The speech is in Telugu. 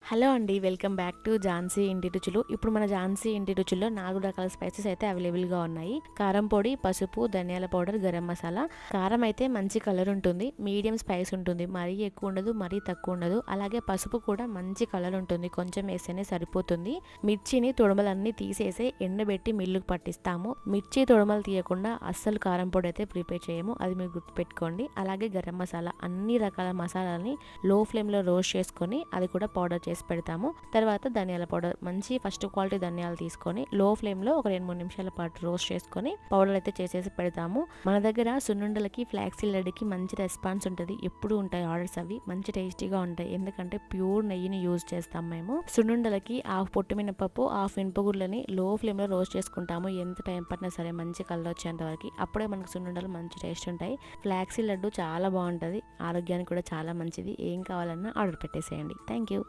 హలో అండి. వెల్కమ్ బ్యాక్ టు ఝాన్సీ ఇంటి రుచులు. ఇప్పుడు మన ఝాన్సీ ఇంటి రుచుల్లో 4 రకాల స్పైసెస్ అయితే అవైలబుల్‌గా ఉన్నాయి. కారం పొడి, పసుపు, ధనియాల పౌడర్, గరం మసాలా. కారం అయితే మంచి కలర్ ఉంటుంది. మీడియం స్పైస్ ఉంటుంది. మరీ ఎక్కువ ఉండదు, మరీ తక్కువ ఉండదు. అలాగే పసుపు కూడా మంచి కలర్ ఉంటుంది. కొంచెం వేస్తేనే సరిపోతుంది. మిర్చిని తొడుమలన్నీ తీసేసి ఎండబెట్టి మిల్లుకు పట్టిస్తాము. మిర్చి తొడుమలు తీయకుండా అస్సలు కారం పొడి అయితే ప్రిపేర్ చేయము. అది మీరు గుర్తుపెట్టుకోండి. అలాగే గరం మసాలా, అన్ని రకాల మసాలాలని లో ఫ్లేమ్‌లో రోస్ట్ చేసుకొని అది కూడా పౌడర్ చేసి పెడతాము. తర్వాత ధనియాల పౌడర్, మంచి ఫస్ట్ క్వాలిటీ ధనియాలు తీసుకొని లో ఫ్లేమ్‌లో ఒక 2-3 నిమిషాల పాటు రోస్ట్ చేసుకొని పౌడర్ అయితే చేసేసి పెడతాము. మన దగ్గర సున్నుండలకి, ఫ్లాక్సీ లడ్డుకి మంచి రెస్పాన్స్ ఉంటుంది. ఎప్పుడు ఉంటాయి ఆర్డర్స్, అవి మంచి టేస్టీగా ఉంటాయి. ఎందుకంటే ప్యూర్ నెయ్యిని యూజ్ చేస్తాం మేము. సున్నుండలకి హాఫ్ పొట్టు మినపప్పు, హాఫ్ మినపగుళ్ళని లో ఫ్లేమ్‌లో రోస్ట్ చేసుకుంటాము. ఎంత టైం పట్టినా సరే మంచి కలర్ వచ్చేంత వరకు. అప్పుడే మనకు సున్నుండలు మంచి టేస్ట్ ఉంటాయి. ఫ్లాక్సీ లడ్డు చాలా బాగుంటుంది. ఆరోగ్యానికి కూడా చాలా మంచిది. ఏం కావాలన్నా ఆర్డర్ పెట్టేసేయండి. Thank you.